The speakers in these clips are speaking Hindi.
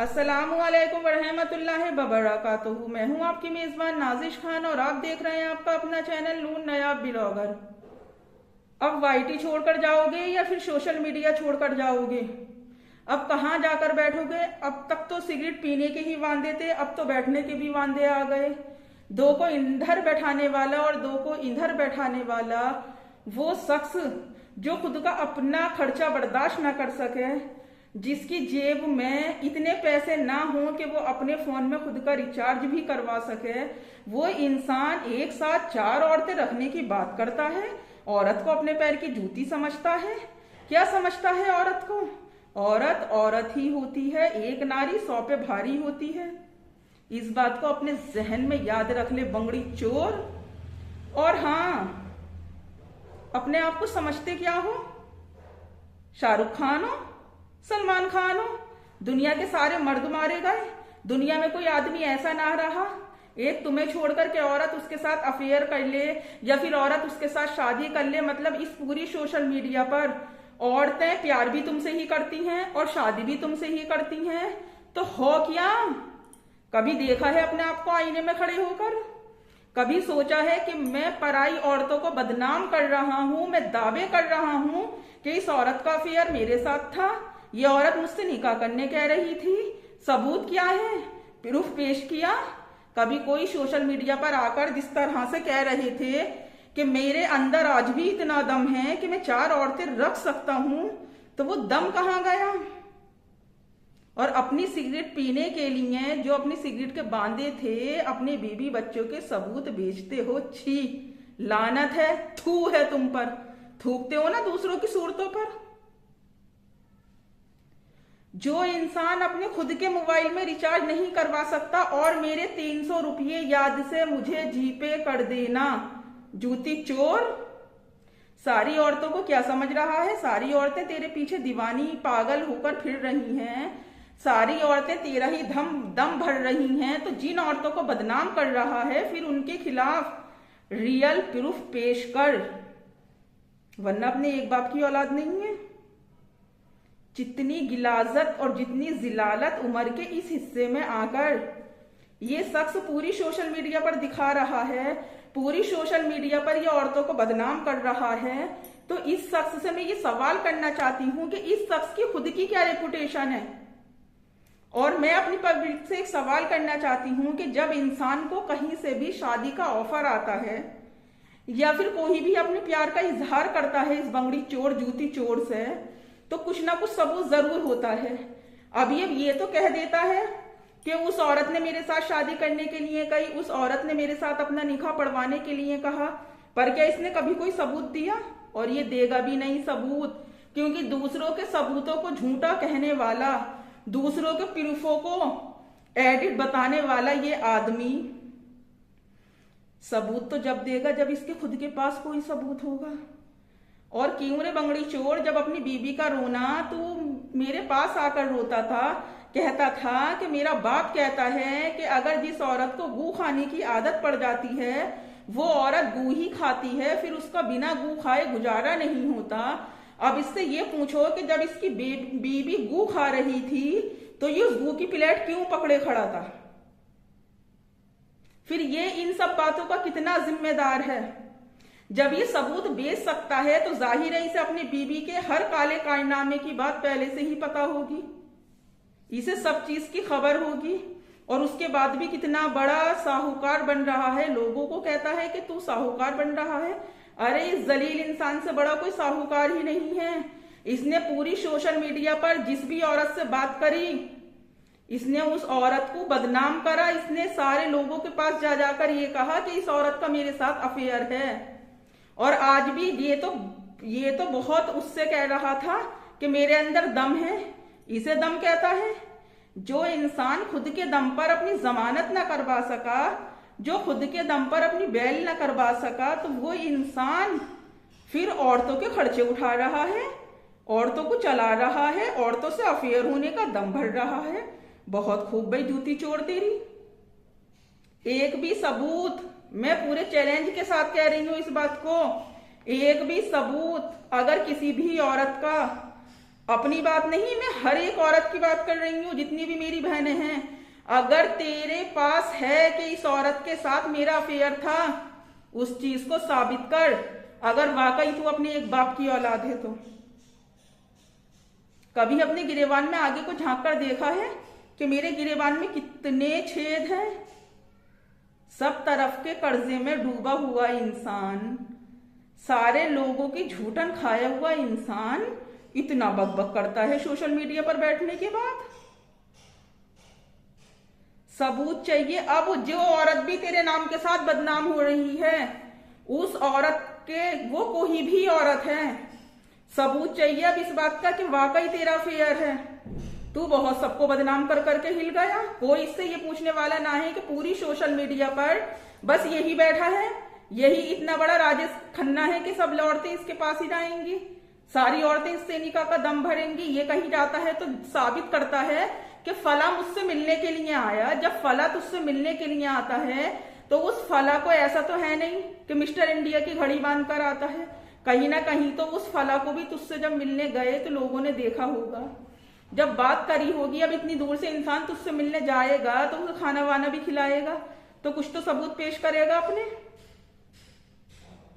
अस्सलामुअलैकुम वरहमतुल्लाहि वबरकातुहू। मैं हूं आपकी मेजबान नाजिश खान और आप देख रहे हैं आपका अपना चैनल नून नयाब ब्लॉगर। अब वाईटी छोड़कर जाओगे या फिर सोशल मीडिया छोड़कर जाओगे? अब कहाँ जाकर बैठोगे? अब तक तो सिगरेट पीने के ही वांदे थे, अब तो बैठने के भी वांदे आ गए। दो को इधर बैठाने वाला और दो को इधर बैठाने वाला वो शख्स जो खुद का अपना खर्चा बर्दाश्त ना कर सके, जिसकी जेब में इतने पैसे ना हो कि वो अपने फोन में खुद का रिचार्ज भी करवा सके, वो इंसान एक साथ 4 औरतें रखने की बात करता है। औरत को अपने पैर की जूती समझता है। क्या समझता है औरत को? औरत औरत ही होती है, एक नारी 100 पे भारी होती है। इस बात को अपने जहन में याद रख ले बंगड़ी चोर। और हाँ, अपने आप को समझते क्या हो? शाहरुख खान हो, सलमान खान हो? दुनिया के सारे मर्द मारे गए, दुनिया में कोई आदमी ऐसा ना रहा। एक तुम्हें छोड़कर के औरत उसके साथ अफेयर कर ले या फिर औरत उसके साथ शादी कर ले, मतलब इस पूरी सोशल मीडिया पर औरतें प्यार भी तुमसे ही करती हैं और शादी भी तुमसे ही करती हैं। तो हो क्या? कभी देखा है अपने आप को आईने में खड़े होकर? कभी सोचा है कि मैं पराई औरतों को बदनाम कर रहा हूं, मैं दावे कर रहा हूं कि इस औरत का अफेयर मेरे साथ था, ये औरत मुझसे निकाह करने कह रही थी? सबूत क्या है? प्रूफ पेश किया? कभी कोई सोशल मीडिया पर आकर जिस तरह से कह रहे थे कि मेरे अंदर आज भी इतना दम है कि मैं 4 औरतें रख सकता हूं, तो वो दम कहां गया? और अपनी सिगरेट पीने के लिए जो अपनी सिगरेट के बांधे थे, अपने बीबी बच्चों के सबूत बेचते हो। छी, लानत है, थू है तुम पर। थूकते हो ना दूसरों की सूरतों पर। जो इंसान अपने खुद के मोबाइल में रिचार्ज नहीं करवा सकता और मेरे 300 रुपये याद से मुझे जीपे कर देना, जूती चोर। सारी औरतों को क्या समझ रहा है? सारी औरतें तेरे पीछे दीवानी पागल होकर फिर रही हैं, सारी औरतें तेरा ही दम भर रही हैं। तो जिन औरतों को बदनाम कर रहा है फिर उनके खिलाफ रियल प्रूफ पेश कर, वरना अपने एक बाप की औलाद नहीं है। जितनी गिलाजत और जितनी जिलालत उम्र के इस हिस्से में आकर ये शख्स पूरी सोशल मीडिया पर दिखा रहा है, पूरी सोशल मीडिया पर ये औरतों को बदनाम कर रहा है, तो इस शख्स से मैं ये सवाल करना चाहती हूं कि इस शख्स की खुद की क्या रेपुटेशन है? और मैं अपनी पब्लिक से एक सवाल करना चाहती हूं कि जब इंसान को कहीं से भी शादी का ऑफर आता है या फिर कोई भी अपने प्यार का इजहार करता है इस बंगड़ी चोर जूती चोर से, तो कुछ ना कुछ सबूत जरूर होता है। अब ये तो कह देता है कि उस औरत ने मेरे साथ शादी करने के लिए कही, उस औरत ने मेरे साथ अपना निकाह पढ़वाने के लिए कहा, पर क्या इसने कभी कोई सबूत दिया? और ये देगा भी नहीं सबूत, क्योंकि दूसरों के सबूतों को झूठा कहने वाला, दूसरों के प्रूफों को एडिट बताने वाला ये आदमी सबूत तो जब देगा जब इसके खुद के पास कोई सबूत होगा। और क्यों रे बंगड़ी चोर, जब अपनी बीबी का रोना तू मेरे पास आकर रोता था, कहता था कि मेरा बाप कहता है कि अगर जिस औरत को गू खाने की आदत पड़ जाती है वो औरत गू ही खाती है, फिर उसका बिना गू खाए गुजारा नहीं होता। अब इससे ये पूछो कि जब इसकी बीबी गू खा रही थी तो ये उस गू की प्लेट क्यों पकड़े खड़ा था? फिर ये इन सब बातों का कितना जिम्मेदार है? जब ये सबूत बेच सकता है तो जाहिर है इसे अपनी बीबी के हर काले कारनामे की बात पहले से ही पता होगी, इसे सब चीज की खबर होगी। और उसके बाद भी कितना बड़ा साहूकार बन रहा है, लोगों को कहता है कि तू साहूकार बन रहा है। अरे इस जलील इंसान से बड़ा कोई साहूकार ही नहीं है। इसने पूरी सोशल मीडिया पर जिस भी औरत से बात करी, इसने उस औरत को बदनाम करा। इसने सारे लोगों के पास जा जाकर ये कहा कि इस औरत का मेरे साथ अफेयर है। और आज भी ये तो बहुत उससे कह रहा था कि मेरे अंदर दम है। इसे दम कहता है? जो इंसान खुद के दम पर अपनी जमानत ना करवा सका, जो खुद के दम पर अपनी बेल ना करवा सका, तो वो इंसान फिर औरतों के खर्चे उठा रहा है, औरतों को चला रहा है, औरतों से अफेयर होने का दम भर रहा है। बहुत खूब भाई जूती चोर तेरी। एक भी सबूत, मैं पूरे चैलेंज के साथ कह रही हूं इस बात को, एक भी सबूत अगर किसी भी औरत का अपनी बात नहीं, मैं हर एक औरत की बात कर रही हूँ, जितनी भी मेरी बहनें हैं। अगर तेरे पास है कि इस औरत के साथ मेरा अफेयर था, उस चीज को साबित कर। अगर वाकई तू अपने एक बाप की औलाद है तो कभी अपने गिरेबान में आगे को झांक कर देखा है कि मेरे गिरेबान में कितने छेद हैं? सब तरफ के कर्जे में डूबा हुआ इंसान, सारे लोगों की झूठन खाया हुआ इंसान इतना बकबक करता है सोशल मीडिया पर बैठने के बाद। सबूत चाहिए। अब जो औरत भी तेरे नाम के साथ बदनाम हो रही है, उस औरत के, वो कोई भी औरत है, सबूत चाहिए अब इस बात का कि वाकई तेरा अफेयर है। तू बहुत सबको बदनाम कर करके हिल गया। कोई इससे ये पूछने वाला ना है कि पूरी सोशल मीडिया पर बस यही बैठा है, यही इतना बड़ा राजेश खन्ना है कि सब औरतें इसके पास ही जाएंगी, सारी औरतें इस सैनिका का दम भरेंगी। ये कहीं जाता है तो साबित करता है कि फला मुझसे मिलने के लिए आया। जब फला तुझसे मिलने के लिए आता है तो उस फला को ऐसा तो है नहीं कि मिस्टर इंडिया की घड़ी बांध कर आता है। कहीं ना कहीं तो उस फला को भी तुझसे जब मिलने गए तो लोगों ने देखा होगा, जब बात करी होगी। अब इतनी दूर से इंसान तुझसे मिलने जाएगा तो उसे खाना वाना भी खिलाएगा, तो कुछ तो सबूत पेश करेगा अपने।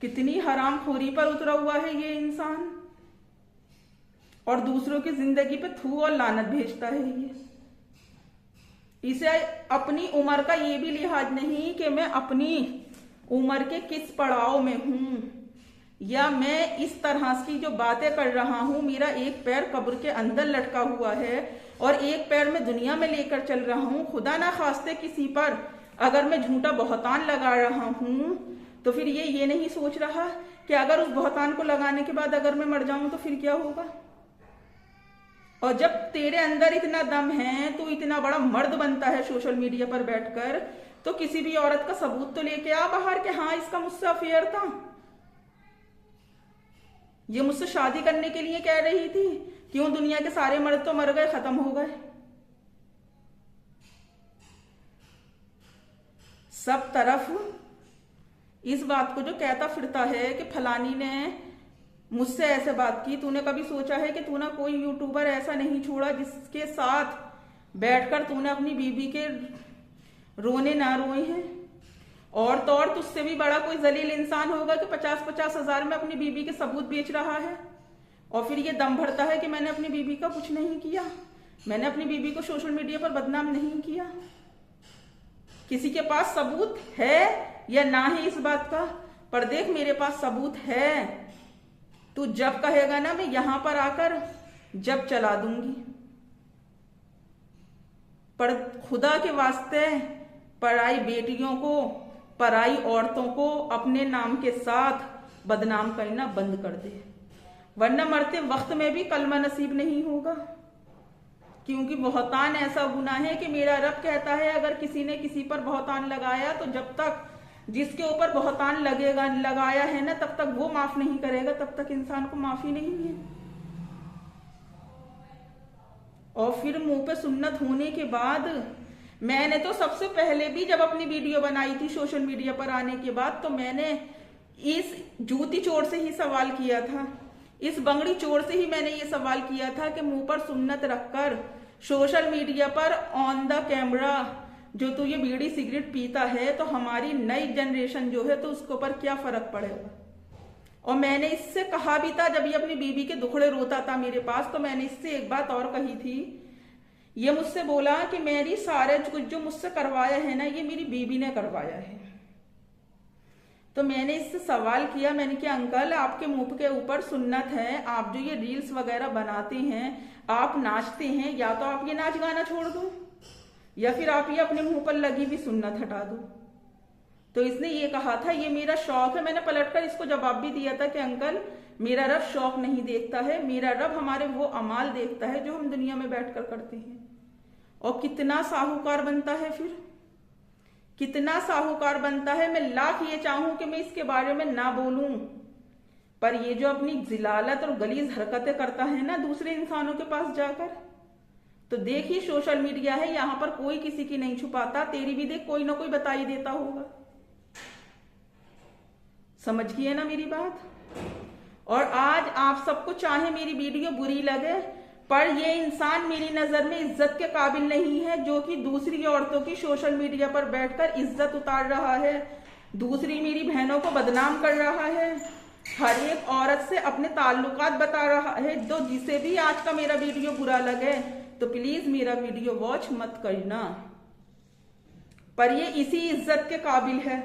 कितनी हरामखोरी पर उतरा हुआ है ये इंसान, और दूसरों की जिंदगी पे थू और लानत भेजता है ये। इसे अपनी उम्र का ये भी लिहाज नहीं कि मैं अपनी उम्र के किस पड़ाव में हूं, या मैं इस तरह की जो बातें कर रहा हूं, मेरा एक पैर कब्र के अंदर लटका हुआ है और एक पैर में दुनिया में लेकर चल रहा हूं। खुदा ना खास्ते किसी पर अगर मैं झूठा बहतान लगा रहा हूं तो फिर ये नहीं सोच रहा कि अगर उस बहतान को लगाने के बाद अगर मैं मर जाऊं तो फिर क्या होगा। और जब तेरे अंदर इतना दम है, तो इतना बड़ा मर्द बनता है सोशल मीडिया पर बैठकर, तो किसी भी औरत का सबूत तो लेके आ बाहर कि हाँ इसका मुझसे अफेयर था, ये मुझसे शादी करने के लिए कह रही थी। क्यों दुनिया के सारे मर्द तो मर गए, खत्म हो गए। सब तरफ इस बात को जो कहता फिरता है कि फलानी ने मुझसे ऐसे बात की। तूने कभी सोचा है कि तूने कोई यूट्यूबर ऐसा नहीं छोड़ा जिसके साथ बैठकर तूने अपनी बीबी के रोने ना रोए हैं? और तो और तुझसे भी बड़ा कोई जलील इंसान होगा कि 50-50 हजार में अपनी बीबी के सबूत बेच रहा है, और फिर ये दम भरता है कि मैंने अपनी बीबी का कुछ नहीं किया, मैंने अपनी बीबी को सोशल मीडिया पर बदनाम नहीं किया। किसी के पास सबूत है या ना है इस बात का? पर देख, मेरे पास सबूत है। तू जब कहेगा ना, मैं यहां पर आकर जब चला दूंगी। पर खुदा के वास्ते पराई बेटियों को, पराई औरतों को अपने नाम के साथ बदनाम करना बंद कर दे, वरना मरते वक्त में भी कलमा नसीब नहीं होगा। क्योंकि बहतान ऐसा गुनाह है कि मेरा रब कहता है अगर किसी ने किसी पर बहतान लगाया तो जब तक जिसके ऊपर बहतान लगाया है ना, तब तक वो माफ नहीं करेगा, तब तक इंसान को माफी नहीं है। और फिर मुंह पे सुन्नत होने के बाद, मैंने तो सबसे पहले भी जब अपनी वीडियो बनाई थी सोशल मीडिया पर आने के बाद, तो मैंने इस जूती चोर से ही सवाल किया था, इस बंगड़ी चोर से ही मैंने ये सवाल किया था कि मुंह पर सुन्नत रखकर सोशल मीडिया पर ऑन द कैमरा जो तू ये बीड़ी सिगरेट पीता है, तो हमारी नई जनरेशन जो है तो उसके ऊपर क्या फर्क पड़ेगा। और मैंने इससे कहा भी था, जब ये अपनी बीबी के दुखड़े रोता था मेरे पास, तो मैंने इससे एक बात और कही थी। ये मुझसे बोला कि मेरी सारे कुछ जो मुझसे करवाया है ना, ये मेरी बीबी ने करवाया है। तो मैंने इससे सवाल किया, मैंने कहा अंकल आपके मुंह के ऊपर सुन्नत है, आप जो ये रील्स वगैरह बनाते हैं, आप नाचते हैं, या तो आप ये नाच गाना छोड़ दो या फिर आप ये अपने मुंह पर लगी हुई सुन्नत हटा दो। तो इसने ये कहा था ये मेरा शौक है। मैंने पलटकर इसको जवाब भी दिया था कि अंकल मेरा रब शौक नहीं देखता है, मेरा रब हमारे वो अमाल देखता है जो हम दुनिया में बैठकर करते हैं। और कितना साहूकार बनता है, फिर कितना साहूकार बनता है। मैं लाख ये चाहूं कि मैं इसके बारे में ना बोलूं, पर ये जो अपनी जिलालत और गलीज हरकतें करता है ना दूसरे इंसानों के पास जाकर, तो देखिए सोशल मीडिया है, यहां पर कोई किसी की नहीं छुपाता। तेरी भी देख कोई ना कोई बता ही देता होगा। समझिए ना मेरी बात। और आज आप सबको चाहे मेरी वीडियो बुरी लगे, पर ये इंसान मेरी नजर में इज्जत के काबिल नहीं है, जो कि दूसरी औरतों की सोशल मीडिया पर बैठकर इज्जत उतार रहा है, दूसरी मेरी बहनों को बदनाम कर रहा है, हर एक औरत से अपने ताल्लुकात बता रहा है। तो जिसे भी आज का मेरा वीडियो बुरा लगे तो प्लीज मेरा वीडियो वॉच मत करना। पर ये इसी इज्जत के काबिल है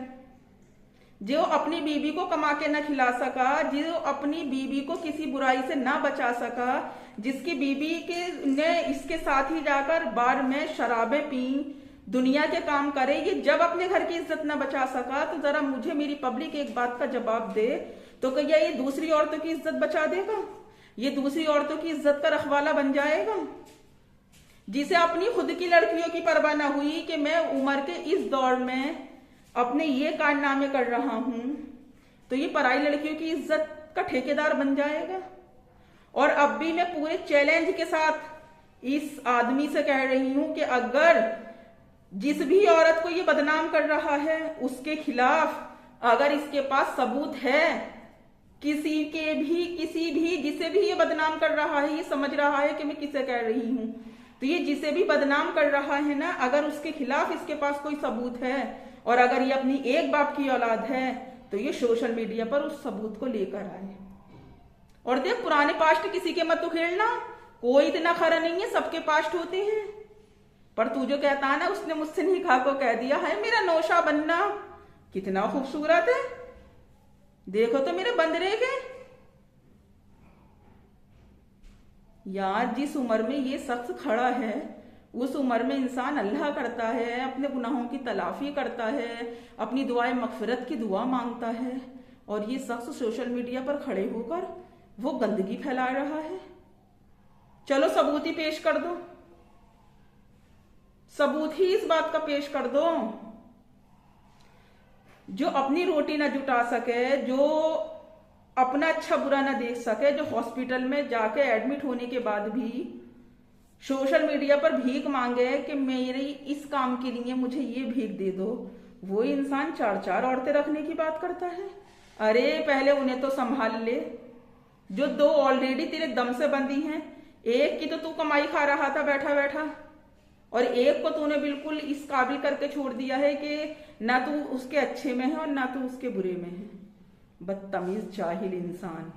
जो अपनी बीवी को कमा के न खिला सका, जो अपनी बीवी को किसी बुराई से ना बचा सका, जिसकी बीवी के ने इसके साथ ही जाकर बार में शराबें पी, दुनिया के काम करे, ये जब अपने घर की इज्जत न बचा सका तो जरा मुझे मेरी पब्लिक एक बात का जवाब दे, तो क्या ये दूसरी औरतों की इज्जत बचा देगा? ये दूसरी औरतों की इज्जत का रखवाला बन जाएगा? जिसे अपनी खुद की लड़कियों की परवाह न हुई कि मैं उम्र के इस दौर में अपने ये कारनामे कर रहा हूं, तो ये पराई लड़कियों की इज्जत का ठेकेदार बन जाएगा। और अब भी मैं पूरे चैलेंज के साथ इस आदमी से कह रही हूं कि अगर जिस भी औरत को ये बदनाम कर रहा है उसके खिलाफ अगर इसके पास सबूत है, किसी भी जिसे भी ये बदनाम कर रहा है, ये समझ रहा है कि मैं किसे कह रही हूं, तो ये जिसे भी बदनाम कर रहा है ना, अगर उसके खिलाफ इसके पास कोई सबूत है और अगर ये अपनी एक बाप की औलाद है तो ये सोशल मीडिया पर उस सबूत को लेकर आए। और देख, पुराने पास्ट किसी के मत उखेड़ना, कोई इतना खरा नहीं है, सबके पास्ट होते हैं। पर तू जो कहता है ना, उसने मुझसे नहीं कहा को कह दिया है मेरा नौशा बनना कितना खूबसूरत है, देखो तो मेरे बंदरे के। यार, जिस उम्र में ये शख्स खड़ा है उस उम्र में इंसान अल्लाह करता है, अपने गुनाहों की तलाफी करता है, अपनी दुआएं मगफिरत की दुआ मांगता है, और ये शख्स सोशल मीडिया पर खड़े होकर वो गंदगी फैला रहा है। चलो सबूत ही पेश कर दो, सबूत ही इस बात का पेश कर दो। जो अपनी रोटी ना जुटा सके, जो अपना अच्छा बुरा ना देख सके, जो हॉस्पिटल में जाके एडमिट होने के बाद भी सोशल मीडिया पर भीख मांगे कि मेरी इस काम के लिए मुझे ये भीख दे दो, वो इंसान 4-4 औरतें रखने की बात करता है। अरे पहले उन्हें तो संभाल ले, जो 2 ऑलरेडी तेरे दम से बंधी हैं। एक की तो तू कमाई खा रहा था बैठा बैठा, और एक को तूने बिल्कुल इस काबिल करके छोड़ दिया है कि ना तू उसके अच्छे में है और ना तू उसके बुरे में है। बदतमीज जाहिल इंसान।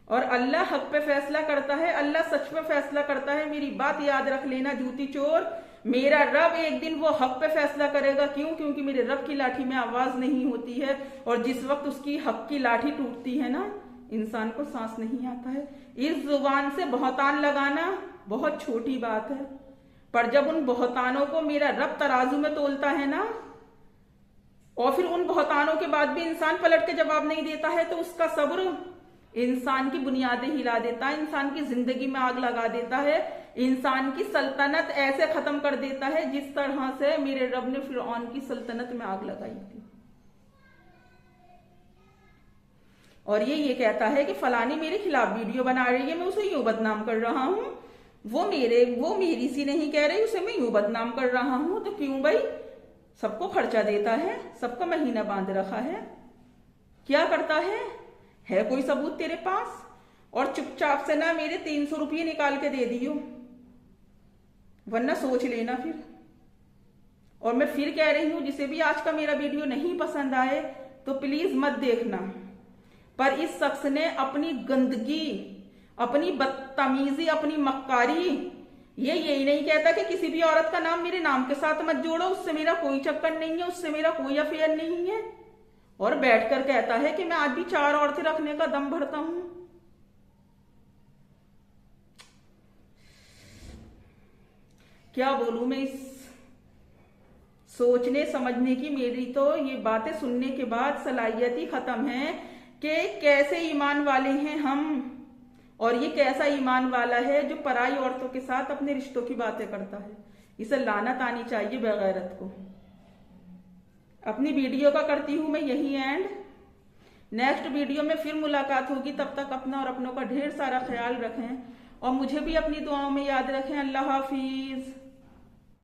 और अल्लाह हक पे फैसला करता है, अल्लाह सच पे फैसला करता है। मेरी बात याद रख लेना जूती चोर, मेरा रब एक दिन वो हक पे फैसला करेगा। क्यों? क्योंकि मेरे रब की लाठी में आवाज नहीं होती है, और जिस वक्त उसकी हक की लाठी टूटती है ना, इंसान को सांस नहीं आता है। इस जुबान से बहुतान लगाना बहुत छोटी बात है, पर जब उन बहुतानों को मेरा रब तराजू में तोलता है ना, और फिर उन बहुतानों के बाद भी इंसान पलट के जवाब नहीं देता है, तो उसका सब्र इंसान की बुनियादें हिला देता है, इंसान की जिंदगी में आग लगा देता है, इंसान की सल्तनत ऐसे खत्म कर देता है जिस तरह से मेरे रब ने फिरौन की सल्तनत में आग लगाई थी। और ये कहता है कि फलानी मेरे खिलाफ वीडियो बना रही है, मैं उसे यूं बदनाम कर रहा हूं, वो मेरी सी नहीं कह रही, उसे मैं यूं बदनाम कर रहा हूं। तो क्यों भाई? सबको खर्चा देता है, सबका महीना बांध रखा है, क्या करता है कोई सबूत तेरे पास? और चुपचाप से ना मेरे 300 रुपये निकाल के दे दियो, वरना सोच लेना फिर। और मैं फिर कह रही हूं, जिसे भी आज का मेरा वीडियो नहीं पसंद आए तो प्लीज मत देखना। पर इस शख्स ने अपनी गंदगी, अपनी बदतमीजी, अपनी मक्कारी, यही नहीं कहता कि किसी भी औरत का नाम मेरे नाम के साथ मत जोड़ो, उससे मेरा कोई चक्कर नहीं है, उससे मेरा कोई अफेयर नहीं है, और बैठकर कहता है कि मैं आज भी 4 औरतें रखने का दम भरता हूं। क्या बोलूं मैं? इस सोचने समझने की मेरी तो ये बातें सुनने के बाद सलाहियत ही खत्म है कि कैसे ईमान वाले हैं हम, और ये कैसा ईमान वाला है जो पराई औरतों के साथ अपने रिश्तों की बातें करता है। इसे लानत आनी चाहिए बेगैरत को। अपनी वीडियो का करती हूं मैं यही एंड। नेक्स्ट वीडियो में फिर मुलाकात होगी, तब तक अपना और अपनों का ढेर सारा ख्याल रखें, और मुझे भी अपनी दुआओं में याद रखें। अल्लाह हाफिज।